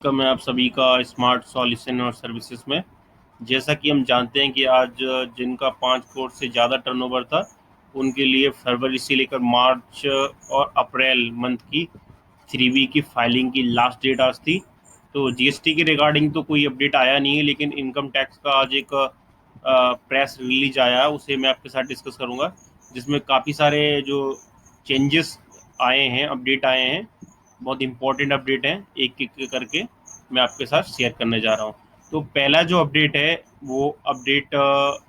मैं आप सभी का स्मार्ट सॉल्यूशन और सर्विसेज में। जैसा कि हम जानते हैं कि आज जिनका 5 करोड़ से ज़्यादा टर्नओवर था उनके लिए फरवरी से लेकर मार्च और अप्रैल मंथ की 3B की फाइलिंग की लास्ट डेट आज थी। तो जीएसटी के रिगार्डिंग तो कोई अपडेट आया नहीं है, लेकिन इनकम टैक्स का आज एक प्रेस रिलीज आया है, उसे मैं आपके साथ डिस्कस करूंगा, जिसमें काफ़ी सारे जो चेंजेस आए हैं, अपडेट आए हैं, बहुत इंपॉर्टेंट अपडेट हैं, एक एक करके मैं आपके साथ शेयर करने जा रहा हूँ। तो पहला जो अपडेट है वो अपडेट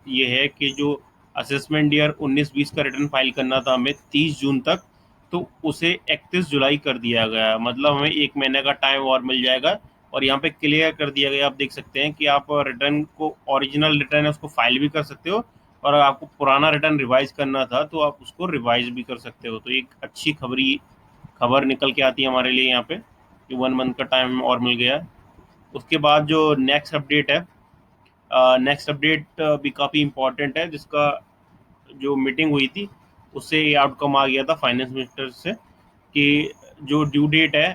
ये है कि जो असेसमेंट ईयर 19-20 का रिटर्न फाइल करना था हमें 30 जून तक, तो उसे 31 जुलाई कर दिया गया। मतलब हमें एक महीने का टाइम और मिल जाएगा। और यहाँ पे क्लियर कर दिया गया, आप देख सकते हैं कि आप रिटर्न को, ओरिजिनल रिटर्न है उसको फाइल भी कर सकते हो, और अगर आपको पुराना रिटर्न रिवाइज करना था तो आप उसको रिवाइज भी कर सकते हो। तो एक अच्छी खबर निकल के आती है हमारे लिए यहाँ पे कि 1 मंथ का टाइम और मिल गया है। उसके बाद जो नेक्स्ट अपडेट है, नेक्स्ट अपडेट भी काफ़ी इम्पोर्टेंट है, जिसका जो मीटिंग हुई थी उससे ये आउटकम आ गया था फाइनेंस मिनिस्टर से कि जो ड्यू डेट है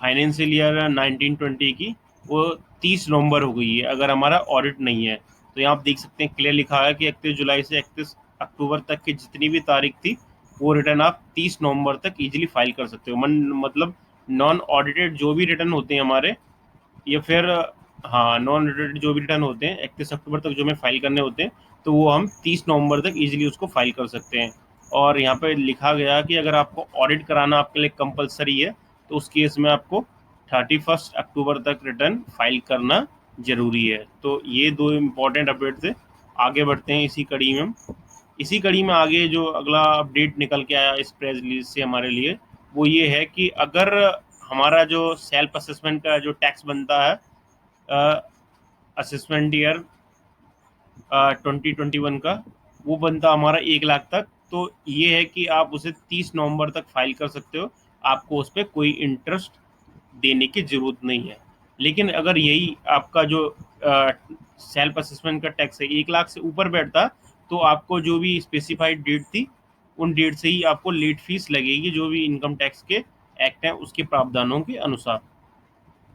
फाइनेंशियल ईयर 1920 की, वो 30 नवंबर हो गई है अगर हमारा ऑडिट नहीं है। तो यहाँ आप देख सकते हैं क्लियर लिखा है कि 31 जुलाई से 31 अक्टूबर तक की जितनी भी तारीख थी वो रिटर्न आप 30 नवंबर तक इजीली फाइल कर सकते हो। मतलब नॉन ऑडिटेड जो भी रिटर्न होते हैं हमारे, या फिर हाँ, नॉन ऑडिटेड जो भी रिटर्न होते हैं 31 अक्टूबर तक जो हमें फाइल करने होते हैं, तो वो हम 30 नवंबर तक इजीली उसको फाइल कर सकते हैं। और यहाँ पे लिखा गया कि अगर आपको ऑडिट कराना आपके लिए कंपलसरी है तो उस केस में आपको 31 अक्टूबर तक रिटर्न फाइल करना जरूरी है। तो ये दो इम्पोर्टेंट अपडेट थे। आगे बढ़ते हैं इसी कड़ी में आगे जो अगला अपडेट निकल के आया इस प्रेस रिलीज से हमारे लिए, वो ये है कि अगर हमारा जो सेल्फ असेसमेंट का जो टैक्स बनता है असेसमेंट ईयर 2021 का, वो बनता हमारा 1 लाख तक। तो ये है कि आप उसे 30 नवंबर तक फाइल कर सकते हो, आपको उस पर कोई इंटरेस्ट देने की ज़रूरत नहीं है। लेकिन अगर यही आपका जो सेल्फ असेसमेंट का टैक्स है 1 लाख से ऊपर बैठता, तो आपको जो भी स्पेसिफाइड डेट थी उन डेट से ही आपको लेट फीस लगेगी, जो भी इनकम टैक्स के एक्ट हैं उसके प्रावधानों के अनुसार।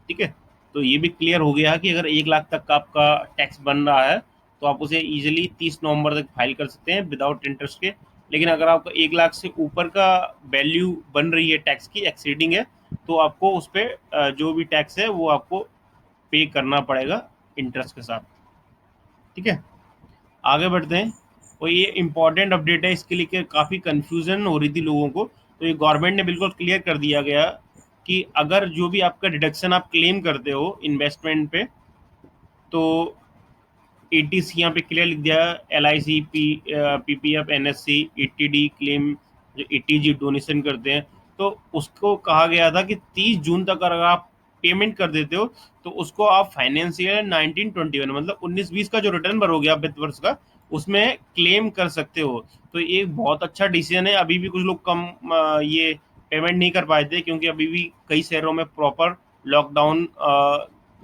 ठीक है। तो ये भी क्लियर हो गया कि अगर 1 लाख तक का आपका टैक्स बन रहा है तो आप उसे इजीली 30 नवंबर तक फाइल कर सकते हैं विदाउट इंटरेस्ट के। लेकिन अगर आपका 1 लाख से ऊपर का वैल्यू बन रही है टैक्स की, एक्सीडिंग है, तो आपको उस पर जो भी टैक्स है वो आपको पे करना पड़ेगा इंटरेस्ट के साथ। ठीक है। आगे बढ़ते हैं। और ये इंपॉर्टेंट अपडेट है, इसके लिए काफ़ी कंफ्यूजन हो रही थी लोगों को, तो ये गवर्नमेंट ने बिल्कुल क्लियर कर दिया गया कि अगर जो भी आपका डिडक्शन आप क्लेम करते हो इन्वेस्टमेंट पे, तो ATC यहाँ पे क्लियर लिख दिया, LIC, PPF, NSC, ETD claim, जो ATG डोनेशन करते हैं, तो उसको कहा गया था कि 30 जून तक अगर आप पेमेंट कर देते हो तो उसको आप फाइनेंशियल 1921 मतलब 19-20 का जो रिटर्न भरोगे आप वित्त वर्ष का, उसमें क्लेम कर सकते हो। तो ये एक बहुत अच्छा डिसीजन है। अभी भी कुछ लोग कम ये पेमेंट नहीं कर पाए थे, क्योंकि अभी भी कई शहरों में प्रॉपर लॉकडाउन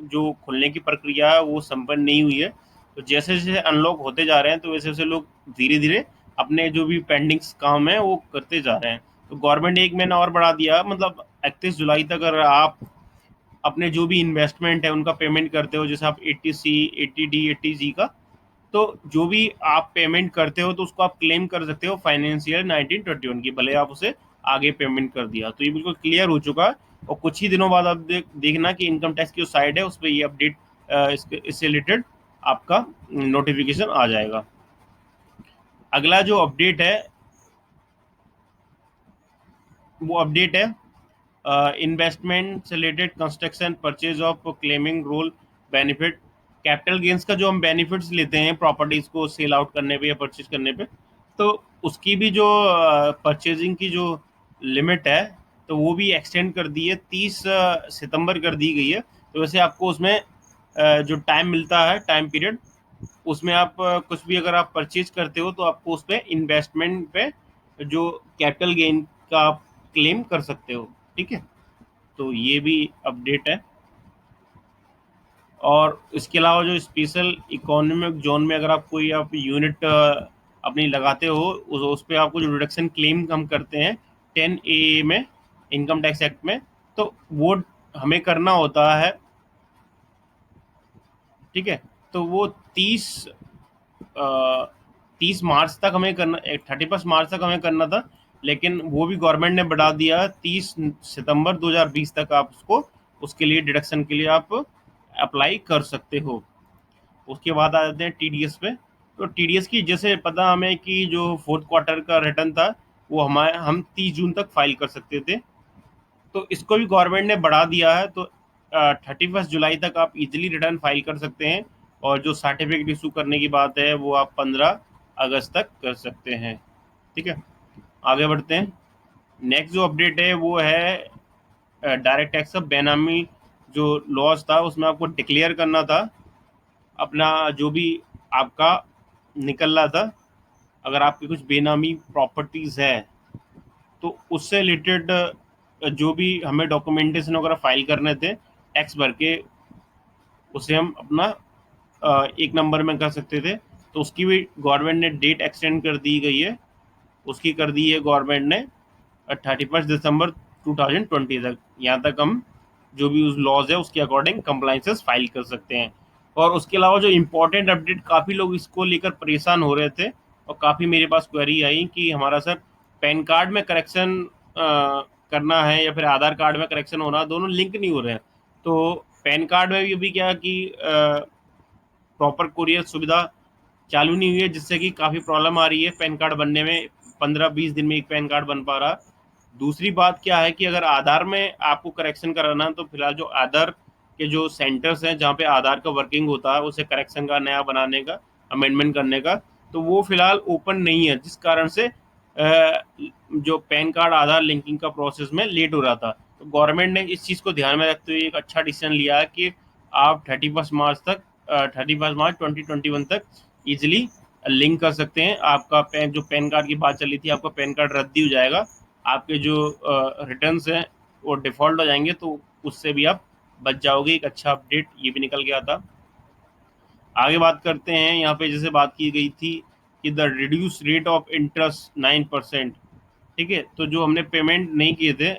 जो खुलने की प्रक्रिया है वो संपन्न नहीं हुई है। तो जैसे जैसे अनलॉक होते जा रहे हैं तो वैसे वैसे लोग धीरे धीरे अपने जो भी पेंडिंग काम है वो करते जा रहे हैं। तो गवर्नमेंट ने एक महीना और बढ़ा दिया, मतलब 31 जुलाई तक अगर आप अपने जो भी इन्वेस्टमेंट है उनका पेमेंट करते हो, जैसे आप 80C, 80D, 80G का, तो जो भी आप पेमेंट करते हो तो उसको आप क्लेम कर सकते हो फाइनेंशियल 1921 की, भले आप उसे आगे पेमेंट कर दिया। तो ये बिल्कुल क्लियर हो चुका है। और कुछ ही दिनों बाद आप देखना कि इनकम टैक्स की जो साइड है उस पर ये अपडेट, इससे रिलेटेड आपका नोटिफिकेशन आ जाएगा। अगला जो अपडेट है वो अपडेट है इन्वेस्टमेंट से related, construction purchase of claiming role benefit, capital gains का जो हम बेनिफिट्स लेते हैं प्रॉपर्टीज को सेल आउट करने पे या परचेज करने पे, तो उसकी भी जो परचेजिंग की जो लिमिट है तो वो भी एक्सटेंड कर दी है, 30 सितंबर कर दी गई है। तो वैसे आपको उसमें जो टाइम मिलता है, टाइम पीरियड, उसमें आप कुछ भी अगर आप परचेज करते हो तो आपको उस पर इन्वेस्टमेंट पे जो कैपिटल गेन का आप क्लेम कर सकते हो। ठीक है। तो ये भी अपडेट है। और इसके अलावा जो स्पेशल इकोनॉमिक जोन में अगर आप कोई आप यूनिट अपनी लगाते हो, उस पर आपको जो रिडक्शन क्लेम हम करते हैं 10A में, इनकम टैक्स एक्ट में, तो वो हमें करना होता है, ठीक है। तो वो 30 मार्च तक हमें करना, 31 मार्च तक हमें करना था, लेकिन वो भी गवर्नमेंट ने बढ़ा दिया। 30 सितंबर 2020 तक आप उसको, उसके लिए डिडक्शन के लिए आप अप्लाई कर सकते हो। उसके बाद आ जाते हैं टीडीएस पे। तो टीडीएस की जैसे पता हमें कि जो फोर्थ क्वार्टर का रिटर्न था वो हम 30 जून तक फाइल कर सकते थे, तो इसको भी गवर्नमेंट ने बढ़ा दिया है। तो 31 जुलाई तक आप इजिली रिटर्न फाइल कर सकते हैं, और जो सर्टिफिकेट इशू करने की बात है वो आप 15 अगस्त तक कर सकते हैं, ठीक है। आगे बढ़ते हैं। नेक्स्ट जो अपडेट है वो है डायरेक्ट टैक्स ऑफ बेनामी। जो लॉस था उसमें आपको डिक्लेयर करना था अपना जो भी आपका निकल रहा था। अगर आपकी कुछ बेनामी प्रॉपर्टीज है तो उससे रिलेटेड जो भी हमें डॉक्यूमेंटेशन वगैरह फाइल करने थे टैक्स भर के, उसे हम अपना एक नंबर में कर सकते थे। तो उसकी भी गवर्नमेंट ने डेट एक्सटेंड कर दी गई है। उसकी कर दी है गवर्नमेंट ने 31 दिसंबर 2020 तक। यहाँ तक हम जो भी उस लॉज है उसके अकॉर्डिंग कंप्लाइंसेस फाइल कर सकते हैं। और उसके अलावा जो इम्पोर्टेंट अपडेट, काफ़ी लोग इसको लेकर परेशान हो रहे थे और काफ़ी मेरे पास क्वेरी आई कि हमारा सर पैन कार्ड में करेक्शन करना है या फिर आधार कार्ड में करेक्शन होना, दोनों लिंक नहीं हो रहे हैं। तो पैन कार्ड में भी क्या कि प्रॉपर कुरियर सुविधा चालू नहीं हुई है, जिससे कि काफ़ी प्रॉब्लम आ रही है पैन कार्ड बनने में। 15-20 दिन में एक पैन कार्ड बन पा रहा। दूसरी बात क्या है कि अगर आधार में आपको करेक्शन कराना है तो फिलहाल जो आधार के जो सेंटर्स हैं जहाँ पे आधार का वर्किंग होता है उसे करेक्शन का नया बनाने का, अमेंडमेंट करने का, तो वो फिलहाल ओपन नहीं है, जिस कारण से जो पैन कार्ड आधार लिंकिंग का प्रोसेस में लेट हो रहा था। तो गवर्नमेंट ने इस चीज़ को ध्यान में रखते हुए एक अच्छा डिसीजन लिया है कि आप 31 मार्च 2021 तक इजिली लिंक कर सकते हैं। आपका जो पैन कार्ड की बात चली थी, आपका पैन कार्ड रद्द ही हो जाएगा, आपके जो रिटर्न्स हैं वो डिफ़ॉल्ट हो जाएंगे, तो उससे भी आप बच जाओगे। एक अच्छा अपडेट ये भी निकल गया था। आगे बात करते हैं। यहाँ पे जैसे बात की गई थी कि the reduce rate of interest 9%, ठीक है। तो जो हमने पेमेंट नहीं किए थे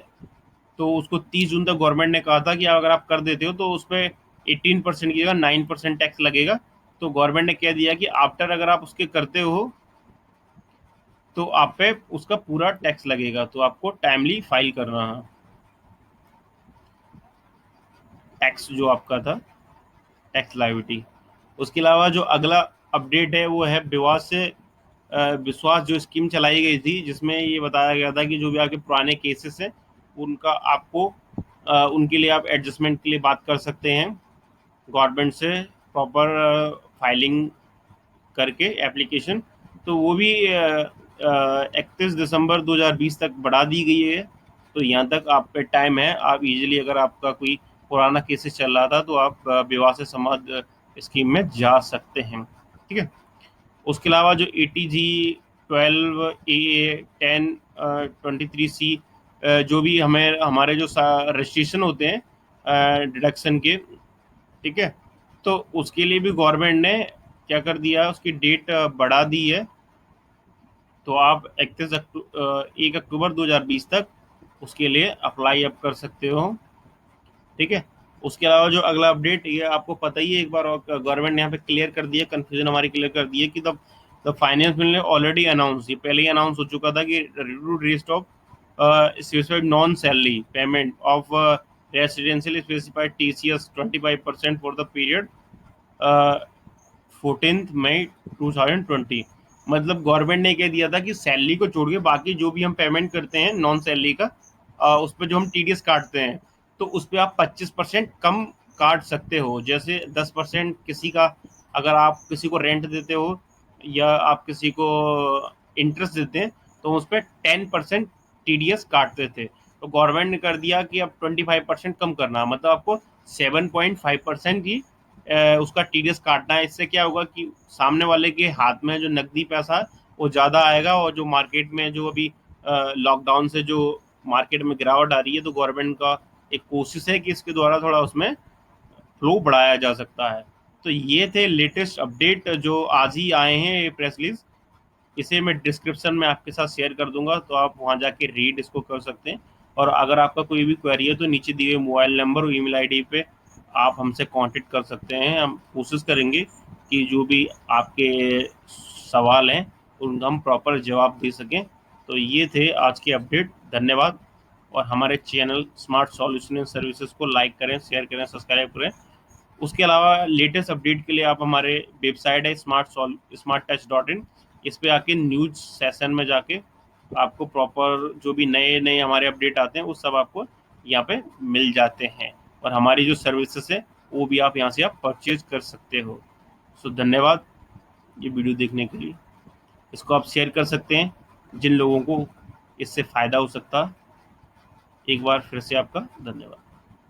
तो उसको 30 जून तक गवर्नमेंट ने कहा था कि अगर आप कर देते हो तो उस पर 18% की जगह 9% टैक्स लगेगा। तो गवर्नमेंट ने कह दिया कि आफ्टर अगर आप उसके करते हो तो आप पे उसका पूरा टैक्स लगेगा, तो आपको टाइमली फाइल करना है टैक्स जो आपका था, टैक्स लायबिलिटी। उसके अलावा जो अगला अपडेट है वो है विवाद से विश्वास, जो स्कीम चलाई गई थी जिसमें ये बताया गया था कि जो भी आपके पुराने केसेस हैं उनका आपको उनके लिए आप एडजस्टमेंट के लिए बात कर सकते हैं गवर्नमेंट से, प्रॉपर फाइलिंग करके एप्लीकेशन। तो वो भी 31 दिसंबर 2020 तक बढ़ा दी गई है। तो यहाँ तक आप पे टाइम है, आप इजीली अगर आपका कोई पुराना केसेस चल रहा था तो आप विवाह से समाज स्कीम में जा सकते हैं, ठीक है। उसके अलावा जो ATG 12 AA 10 23C जो भी हमें हमारे जो रजिस्ट्रेशन होते हैं डिडक्शन के, ठीक है, तो उसके लिए भी गवर्नमेंट ने क्या कर दिया, उसकी डेट बढ़ा दी है। तो आप 1 अक्टूबर 2020 तक उसके लिए अप्लाई आप कर सकते हो, ठीक है। उसके अलावा जो अगला अपडेट, ये आपको पता ही है, एक बार और गवर्नमेंट ने यहाँ पे क्लियर कर दिया, कंफ्यूजन हमारी क्लियर कर दी है कि द फाइनेंस बिल ने ऑलरेडी अनाउंस, ये पहले ही अनाउंस हो चुका था कि rest of specified non salary payment of residential specified TCS 25% for the period 14 मई 2020। मतलब गवर्नमेंट ने कह दिया था कि सैलरी को छोड़ के बाकी जो भी हम पेमेंट करते हैं नॉन सैलरी का, उस पर जो हम TDS काटते हैं तो उस पर आप 25% कम काट सकते हो। जैसे 10% किसी का, अगर आप किसी को रेंट देते हो या आप किसी को इंटरेस्ट देते हैं तो उस पर 10% TDS काटते थे। तो गवर्नमेंट ने कर दिया कि अब 25% कम करना, मतलब आपको 7.5% की उसका TDS काटना है। इससे क्या होगा कि सामने वाले के हाथ में जो नकदी पैसा है वो ज़्यादा आएगा, और जो मार्केट में जो अभी लॉकडाउन से जो मार्केट में गिरावट आ रही है, तो गवर्नमेंट का एक कोशिश है कि इसके द्वारा थोड़ा उसमें फ्लो बढ़ाया जा सकता है। तो ये थे लेटेस्ट अपडेट जो आज ही आए हैं, ये प्रेस रिलीज। इसे मैं डिस्क्रिप्शन में आपके साथ शेयर कर दूंगा, तो आप वहाँ जाके रीड इसको कर सकते हैं। और अगर आपका कोई भी क्वेरी है तो नीचे दिए हुए मोबाइल नंबर और ईमेल आईडी पे आप हमसे कांटेक्ट कर सकते हैं। हम कोशिश करेंगे कि जो भी आपके सवाल हैं उनका हम प्रॉपर जवाब दे सकें। तो ये थे आज के अपडेट। धन्यवाद। और हमारे channel smart solution and services को लाइक करें, शेयर करें, सब्सक्राइब करें। उसके अलावा लेटेस्ट अपडेट के लिए आप हमारे वेबसाइट है smarttouch.in, इस पे आके न्यूज सेशन में जाके आपको प्रॉपर जो भी नए नए हमारे अपडेट आते हैं वो सब आपको यहाँ पे मिल जाते हैं। और हमारी जो सर्विसेज है वो भी आप यहाँ से आप परचेज कर सकते हो। सो धन्यवाद ये वीडियो देखने के लिए। इसको आप शेयर कर सकते हैं जिन लोगों को इससे फ़ायदा हो सकता है। एक बार फिर से आपका धन्यवाद।